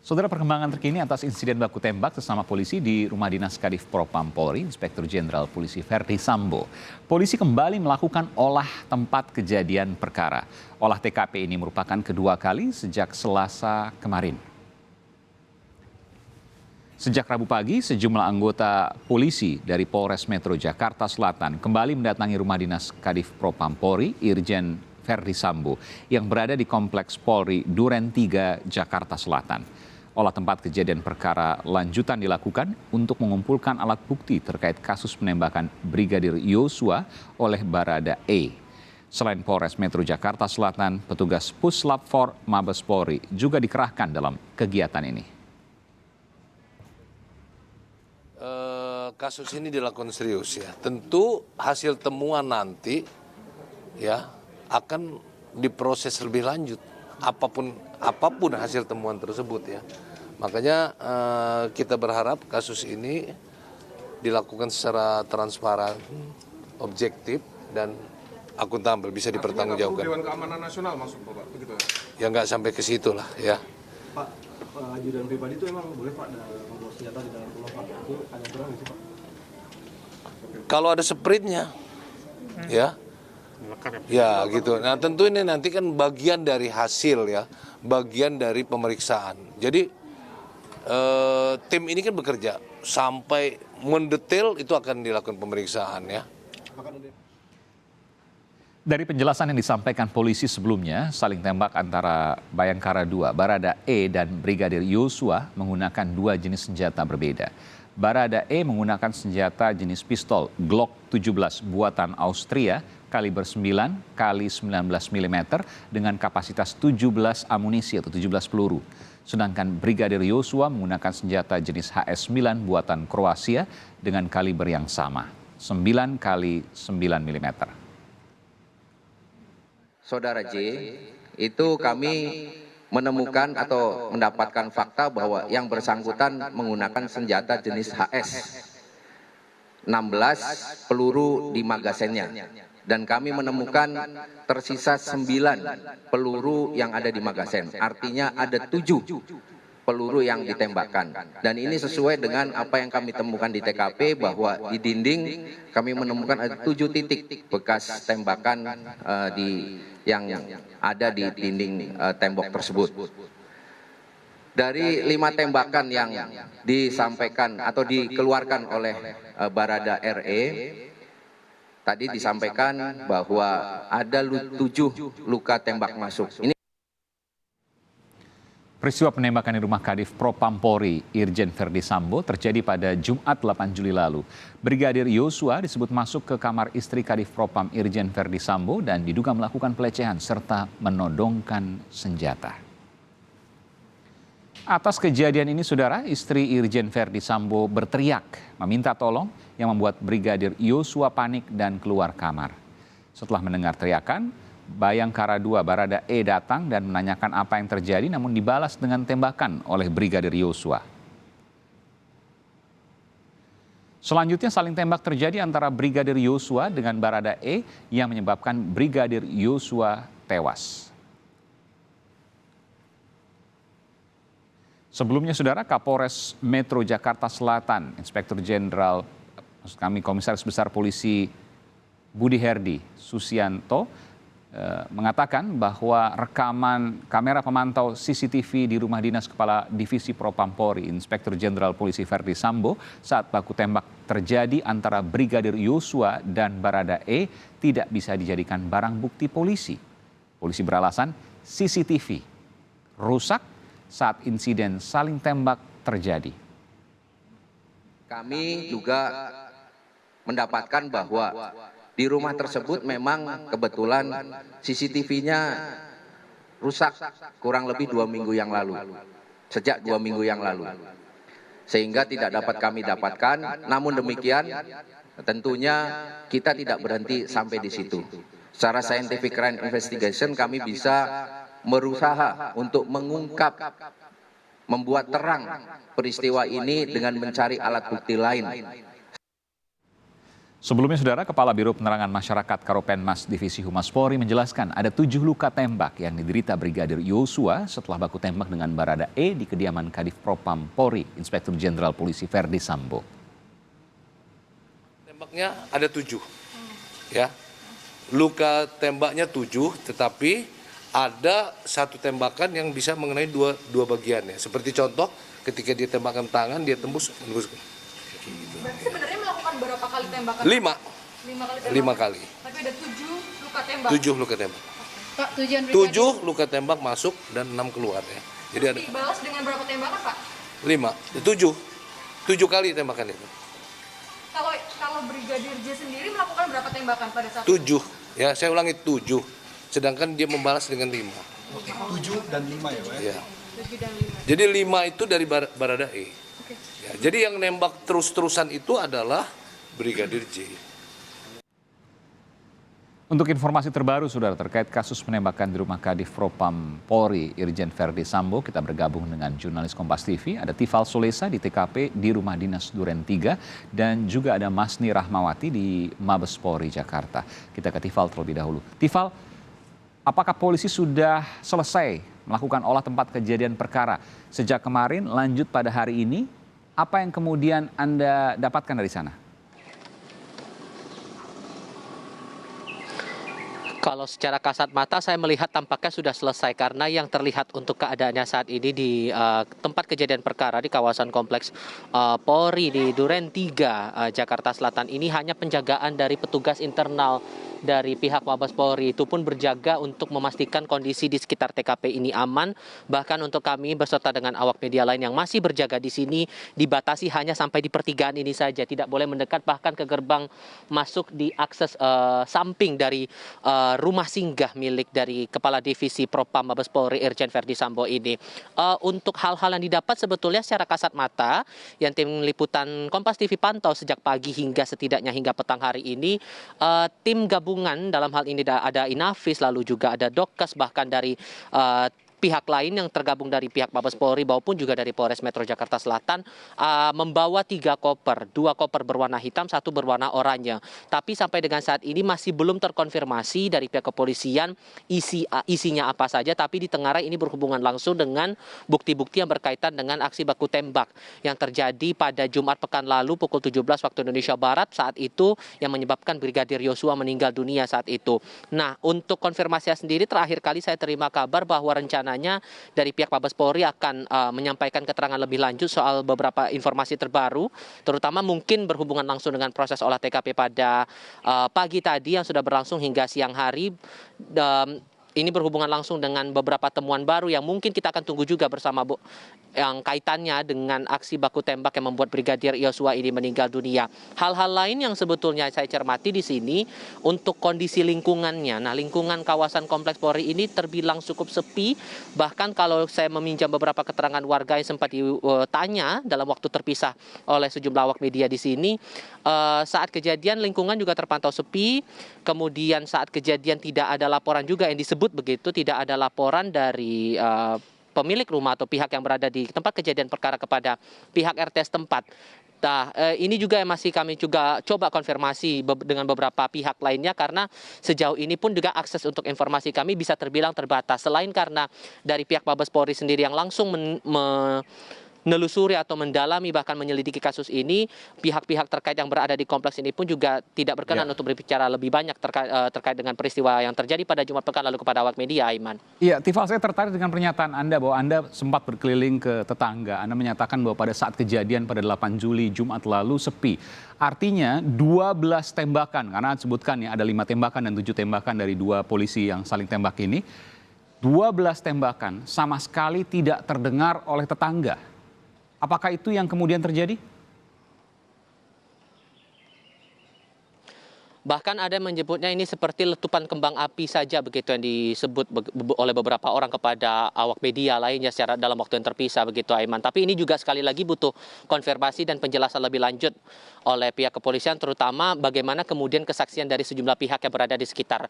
Saudara, perkembangan terkini atas insiden baku tembak sesama polisi di Rumah Dinas Kadif Propam Polri, Inspektur Jenderal Polisi Verdi Sambo. Polisi kembali melakukan olah tempat kejadian perkara. Olah TKP ini merupakan kedua kali sejak Selasa kemarin. Sejak Rabu pagi, sejumlah anggota polisi dari Polres Metro Jakarta Selatan kembali mendatangi Rumah Dinas Kadif Propam Polri, Irjen Verdi Sambo, yang berada di Kompleks Polri Duren 3, Jakarta Selatan. Olah tempat kejadian perkara lanjutan dilakukan untuk mengumpulkan alat bukti terkait kasus penembakan Brigadir Yosua oleh Barada E. Selain Polres Metro Jakarta Selatan, petugas Puslap 4 Mabes Polri juga dikerahkan dalam kegiatan ini. Kasus ini dilakukan serius ya. Tentu hasil temuan nanti ya akan diproses lebih lanjut. Apapun hasil temuan tersebut ya. Makanya kita berharap kasus ini dilakukan secara transparan, objektif dan akuntabel, bisa dipertanggungjawabkan. Dewan Keamanan Nasional masuk Pak, begitu ya? Ya nggak sampai ke situ lah ya. Pak, ajudan pribadi itu emang boleh Pak membawa senjata di dalam rumah Pak? Itu ada aturan nggak sih Pak? Kalau ada sprintnya, ya. Ya gitu. Nah tentu ini nanti kan bagian dari hasil ya, bagian dari pemeriksaan. Jadi tim ini kan bekerja sampai mendetail itu akan dilakukan pemeriksaan ya. Dari penjelasan yang disampaikan polisi sebelumnya, saling tembak antara Bayangkara II, Barada E dan Brigadir Yosua menggunakan dua jenis senjata berbeda. Barada E menggunakan senjata jenis pistol Glock 17 buatan Austria kaliber 9 x 19 mm dengan kapasitas 17 amunisi atau 17 peluru. Sedangkan Brigadir Yosua menggunakan senjata jenis HS9 buatan Kroasia dengan kaliber yang sama, 9 x 9 mm. Saudara J, itu kami menemukan atau mendapatkan fakta bahwa yang bersangkutan menggunakan senjata jenis HS, 16 peluru di magasennya. Dan kami menemukan tersisa 9 peluru yang ada di magasen. Artinya ada 7 peluru yang ditembakkan. Dan ini sesuai dengan apa yang kami temukan di TKP bahwa di dinding kami menemukan ada 7 titik bekas tembakan yang ada di dinding tembok tersebut. Dari 5 tembakan yang disampaikan atau dikeluarkan oleh Barada RE, tadi disampaikan bahwa ada 7 luka tembak masuk. Peristiwa penembakan di rumah Kadif Propam Polri, Irjen Verdi Sambo, terjadi pada Jumat 8 Juli lalu. Brigadir Yosua disebut masuk ke kamar istri Kadif Propam Irjen Verdi Sambo dan diduga melakukan pelecehan serta menodongkan senjata. Atas kejadian ini, saudara, istri Irjen Verdi Sambo berteriak meminta tolong yang membuat Brigadir Yosua panik dan keluar kamar. Setelah mendengar teriakan, Bayangkara II Barada E datang dan menanyakan apa yang terjadi, namun dibalas dengan tembakan oleh Brigadir Yosua. Selanjutnya saling tembak terjadi antara Brigadir Yosua dengan Barada E yang menyebabkan Brigadir Yosua tewas. Sebelumnya, saudara, Kapolres Metro Jakarta Selatan, Inspektur Jenderal Komisaris Besar Polisi Budi Herdi Susianto mengatakan bahwa rekaman kamera pemantau CCTV di Rumah Dinas Kepala Divisi Propam Polri, Inspektur Jenderal Polisi Verdi Sambo saat baku tembak terjadi antara Brigadir Yosua dan Barada E tidak bisa dijadikan barang bukti polisi. Polisi beralasan CCTV rusak saat insiden saling tembak terjadi. Kami juga mendapatkan bahwa di rumah tersebut memang kebetulan CCTV-nya rusak kurang lebih 2 minggu yang lalu. Sejak 2 minggu yang lalu. Sehingga tidak dapat kami dapatkan, namun demikian tentunya kita tidak berhenti sampai di situ. Secara scientific crime investigation kami bisa berusaha untuk mengungkap, membuat terang peristiwa ini dengan mencari alat bukti lain. Sebelumnya, Saudara, Kepala Biro Penerangan Masyarakat Karopenmas Divisi Humas Polri menjelaskan ada 7 luka tembak yang diderita Brigadir Yosua setelah baku tembak dengan Barada E di kediaman Kadif Propam Polri, Inspektur Jenderal Polisi Verdi Sambo. Tembaknya ada 7, ya. Luka tembaknya 7, tetapi ada satu tembakan yang bisa mengenai dua bagiannya. Seperti contoh, ketika dia tembakan tangan, dia tembus. Berarti sebenarnya melakukan berapa kali tembakan? 5 kali tembakan. kali. Tapi ada 7 luka tembak. 7 luka tembak. Pak, tujuan brigadir 7 luka tembak masuk dan 6 keluar ya. Jadi ada dibalas dengan berapa tembakan, Pak? 7 kali tembakan itu. Kalau Brigadir J sendiri melakukan berapa tembakan pada saat 7, ya saya ulangi 7. Sedangkan dia membalas dengan 5. 7 dan 5 ya Pak ya? Ya. 7 dan 5? Jadi 5 itu dari Barada E. Oke. Ya, jadi yang nembak terus-terusan itu adalah Brigadir J. Untuk informasi terbaru, Saudara, terkait kasus penembakan di rumah Kadif Propam Polri Irjen Verdi Sambo, kita bergabung dengan jurnalis Kompas TV. Ada Tifal Solesa di TKP di Rumah Dinas Duren 3 dan juga ada Masni Rahmawati di Mabes Polri Jakarta. Kita ke Tifal terlebih dahulu. Tifal, apakah polisi sudah selesai melakukan olah tempat kejadian perkara sejak kemarin lanjut pada hari ini? Apa yang kemudian Anda dapatkan dari sana? Kalau secara kasat mata saya melihat tampaknya sudah selesai karena yang terlihat untuk keadaannya saat ini di tempat kejadian perkara di kawasan kompleks Polri di Duren 3 Jakarta Selatan ini hanya penjagaan dari petugas internal dari pihak Mabes Polri, itu pun berjaga untuk memastikan kondisi di sekitar TKP ini aman. Bahkan untuk kami beserta dengan awak media lain yang masih berjaga di sini dibatasi hanya sampai di pertigaan ini saja, tidak boleh mendekat bahkan ke gerbang masuk di akses samping dari rumah singgah milik dari Kepala Divisi Propam Mabes Polri Irjen Verdi Sambo ini. Untuk hal-hal yang didapat sebetulnya secara kasat mata yang tim liputan Kompas TV pantau sejak pagi hingga setidaknya hingga petang hari ini, tim gabungan dalam hal ini ada Inavis, lalu juga ada Dokkes, bahkan dari pihak lain yang tergabung dari pihak Mabes Polri maupun juga dari Polres Metro Jakarta Selatan membawa 3 koper, 2 koper berwarna hitam, 1 berwarna oranye. Tapi sampai dengan saat ini masih belum terkonfirmasi dari pihak kepolisian isinya apa saja, tapi ditengarai ini berhubungan langsung dengan bukti-bukti yang berkaitan dengan aksi baku tembak yang terjadi pada Jumat pekan lalu pukul 17 waktu Indonesia Barat, saat itu yang menyebabkan Brigadir Yosua meninggal dunia saat itu. Nah, untuk konfirmasinya sendiri, terakhir kali saya terima kabar bahwa rencananya dari pihak Mabes Polri akan menyampaikan keterangan lebih lanjut soal beberapa informasi terbaru, terutama mungkin berhubungan langsung dengan proses olah TKP pada pagi tadi yang sudah berlangsung hingga siang hari. Ini berhubungan langsung dengan beberapa temuan baru yang mungkin kita akan tunggu juga bersama yang kaitannya dengan aksi baku tembak yang membuat Brigadir Yosua ini meninggal dunia. Hal-hal lain yang sebetulnya saya cermati di sini untuk kondisi lingkungannya. Nah, lingkungan kawasan kompleks Polri ini terbilang cukup sepi. Bahkan kalau saya meminjam beberapa keterangan warga yang sempat ditanya dalam waktu terpisah oleh sejumlah awak media di sini, saat kejadian lingkungan juga terpantau sepi. Kemudian saat kejadian tidak ada laporan juga yang disebut begitu, tidak ada laporan dari pemilik rumah atau pihak yang berada di tempat kejadian perkara kepada pihak RT setempat. Nah, ini juga yang masih kami juga coba konfirmasi dengan beberapa pihak lainnya, karena sejauh ini pun juga akses untuk informasi kami bisa terbilang terbatas. Selain karena dari pihak Mabes Polri sendiri yang langsung menelusuri atau mendalami bahkan menyelidiki kasus ini, pihak-pihak terkait yang berada di kompleks ini pun juga tidak berkenan untuk berbicara lebih banyak terkait dengan peristiwa yang terjadi pada Jumat pekan lalu kepada awak media, Aiman. Iya, Tifal, saya tertarik dengan pernyataan Anda bahwa Anda sempat berkeliling ke tetangga. Anda menyatakan bahwa pada saat kejadian pada 8 Juli Jumat lalu sepi. Artinya 12 tembakan, karena sebutkan ya ada 5 tembakan dan 7 tembakan dari 2 polisi yang saling tembak ini. 12 tembakan sama sekali tidak terdengar oleh tetangga. Apakah itu yang kemudian terjadi? Bahkan ada yang menyebutnya ini seperti letupan kembang api saja begitu yang disebut oleh beberapa orang kepada awak media lainnya secara dalam waktu yang terpisah begitu, Aiman. Tapi ini juga sekali lagi butuh konfirmasi dan penjelasan lebih lanjut oleh pihak kepolisian, terutama bagaimana kemudian kesaksian dari sejumlah pihak yang berada di sekitar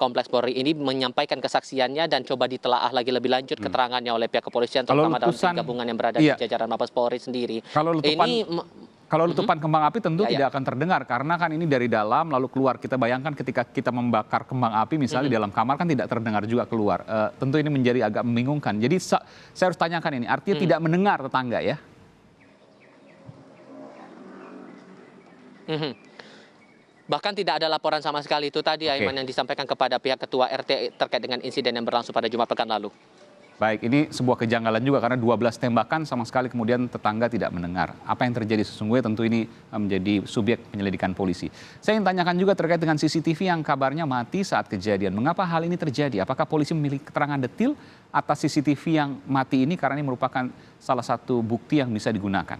kompleks Polri ini menyampaikan kesaksiannya dan coba ditelaah lagi lebih lanjut keterangannya oleh pihak kepolisian, terutama dalam tim gabungan yang berada di jajaran Mabes Polri sendiri. Kalau letupan, Kalau letupan kembang api tentu Ya, ya. tidak akan terdengar karena kan ini dari dalam lalu keluar. Kita bayangkan ketika kita membakar kembang api misalnya di dalam kamar kan tidak terdengar juga keluar. Tentu ini menjadi agak membingungkan. Jadi saya harus tanyakan ini, artinya tidak mendengar tetangga ya? Bahkan tidak ada laporan sama sekali, itu tadi Aiman yang disampaikan kepada pihak ketua RT terkait dengan insiden yang berlangsung pada Jumat pekan lalu. Baik, ini sebuah kejanggalan juga karena 12 tembakan sama sekali kemudian tetangga tidak mendengar. Apa yang terjadi sesungguhnya tentu ini menjadi subjek penyelidikan polisi. Saya ingin tanyakan juga terkait dengan CCTV yang kabarnya mati saat kejadian. Mengapa hal ini terjadi? Apakah polisi memiliki keterangan detil atas CCTV yang mati ini karena ini merupakan salah satu bukti yang bisa digunakan?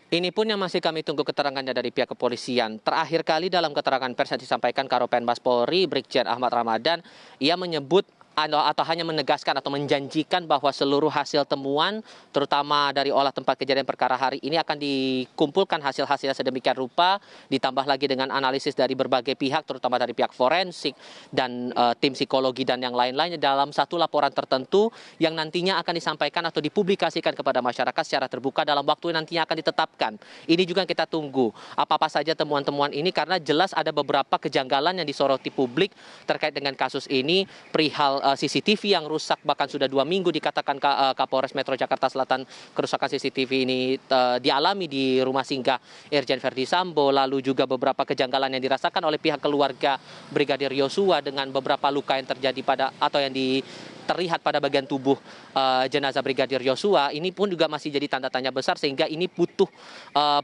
Ini pun yang masih kami tunggu keterangannya dari pihak kepolisian. Terakhir kali dalam keterangan pers yang disampaikan Karopenmas Polri, Brigjen Ahmad Ramadan, ia menyebut atau hanya menegaskan atau menjanjikan bahwa seluruh hasil temuan, terutama dari olah tempat kejadian perkara hari ini akan dikumpulkan hasil-hasilnya sedemikian rupa, ditambah lagi dengan analisis dari berbagai pihak, terutama dari pihak forensik dan tim psikologi dan yang lain-lainnya dalam satu laporan tertentu yang nantinya akan disampaikan atau dipublikasikan kepada masyarakat secara terbuka dalam waktu yang nantinya akan ditetapkan. Ini juga yang kita tunggu. Apa-apa saja temuan-temuan ini karena jelas ada beberapa kejanggalan yang disoroti publik terkait dengan kasus ini, perihal CCTV yang rusak bahkan sudah 2 minggu dikatakan Kapolres Metro Jakarta Selatan kerusakan CCTV ini dialami di rumah singgah Irjen Verdi Sambo, lalu juga beberapa kejanggalan yang dirasakan oleh pihak keluarga Brigadir Yosua dengan beberapa luka yang terjadi atau yang terlihat pada bagian tubuh jenazah Brigadir Yosua. Ini pun juga masih jadi tanda tanya besar sehingga ini butuh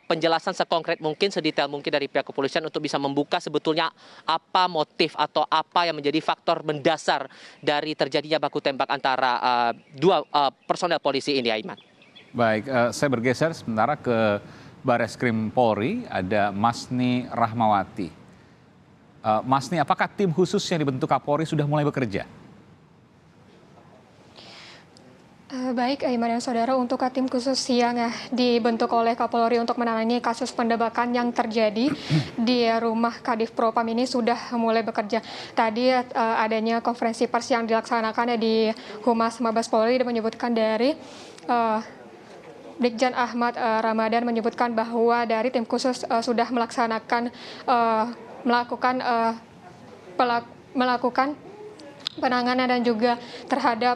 penjelasan sekonkret mungkin, sedetail mungkin dari pihak kepolisian untuk bisa membuka sebetulnya apa motif atau apa yang menjadi faktor mendasar dari terjadinya baku tembak antara dua personel polisi ini, Aiman. Baik, saya bergeser sementara ke Bareskrim Polri, ada Masni Rahmawati. Masni, apakah tim khusus yang dibentuk Kapolri sudah mulai bekerja? Baik, Aiman dan Saudara, untuk tim khusus yang dibentuk oleh Kapolri untuk menangani kasus penembakan yang terjadi di rumah Kadif Propam ini sudah mulai bekerja. Tadi adanya konferensi pers yang dilaksanakan di Humas Mabes Polri dan menyebutkan dari Brigjen Ahmad Ramadan menyebutkan bahwa dari tim khusus sudah melakukan penanganan dan juga terhadap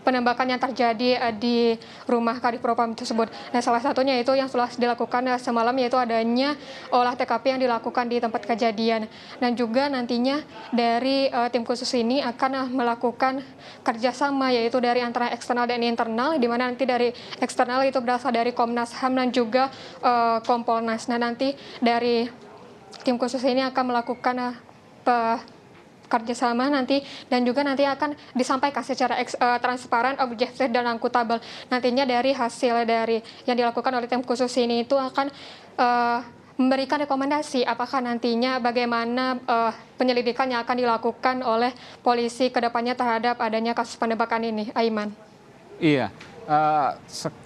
penembakan yang terjadi di rumah Kadif Propam tersebut. Nah, salah satunya itu yang telah dilakukan semalam yaitu adanya olah TKP yang dilakukan di tempat kejadian. Dan juga nantinya dari tim khusus ini akan melakukan kerjasama yaitu dari antara eksternal dan internal, di mana nanti dari eksternal itu berasal dari Komnas HAM dan juga Kompolnas. Nah, nanti dari tim khusus ini akan melakukan kerjasama nanti dan juga nanti akan disampaikan secara transparan, objektif dan akuntabel. Nantinya dari hasil dari yang dilakukan oleh tim khusus ini itu akan memberikan rekomendasi apakah nantinya bagaimana penyelidikan yang akan dilakukan oleh polisi ke depannya terhadap adanya kasus penembakan ini, Aiman. Iya,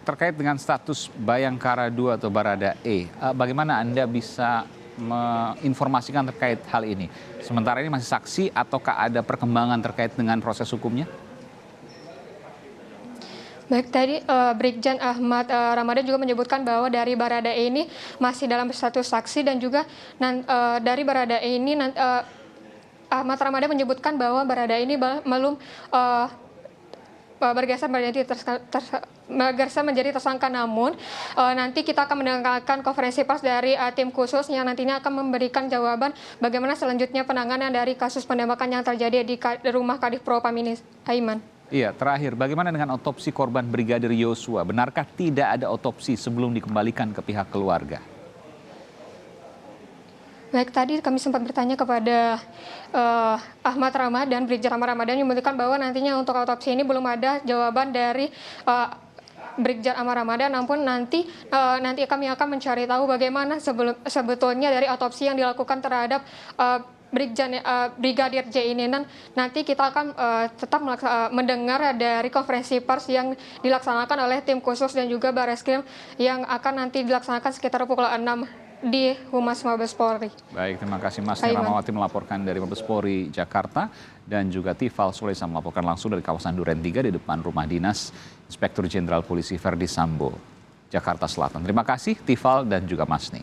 terkait dengan status Bayangkara 2 atau Baradae, bagaimana Anda bisa menginformasikan terkait hal ini? Sementara ini masih saksi ataukah ada perkembangan terkait dengan proses hukumnya? Baik, tadi Brigjen Ahmad Ramadan juga menyebutkan bahwa dari Baradae ini masih dalam status saksi dan juga dari Baradae ini Ahmad Ramadan menyebutkan bahwa Baradae ini belum bergeser menjadi tersangka, namun nanti kita akan mendengarkan konferensi pers dari tim khusus yang nantinya akan memberikan jawaban bagaimana selanjutnya penanganan dari kasus penembakan yang terjadi di rumah Kadif Propam ini, Aiman. Iya, terakhir, bagaimana dengan otopsi korban Brigadir Yosua? Benarkah tidak ada otopsi sebelum dikembalikan ke pihak keluarga? Baik, tadi kami sempat bertanya kepada Ahmad Ramadan, Brigjen Ahmad Ramadan yang menyebutkan bahwa nantinya untuk autopsi ini belum ada jawaban dari Brigjen Ahmad Ramadan, namun nanti kami akan mencari tahu bagaimana sebetulnya dari autopsi yang dilakukan terhadap Brigadir J ini, dan nanti kita akan tetap mendengar dari konferensi pers yang dilaksanakan oleh tim khusus dan juga Bareskrim yang akan nanti dilaksanakan sekitar pukul 6 di Humas Mabes Polri. Baik, terima kasih Mas Baik, Bang. Rahmawati melaporkan dari Mabes Polri Jakarta dan juga Tifal Sulaiman melaporkan langsung dari kawasan Duren 3 di depan rumah dinas Inspektur Jenderal Polisi Verdi Sambo, Jakarta Selatan. Terima kasih Tifal dan juga Masni.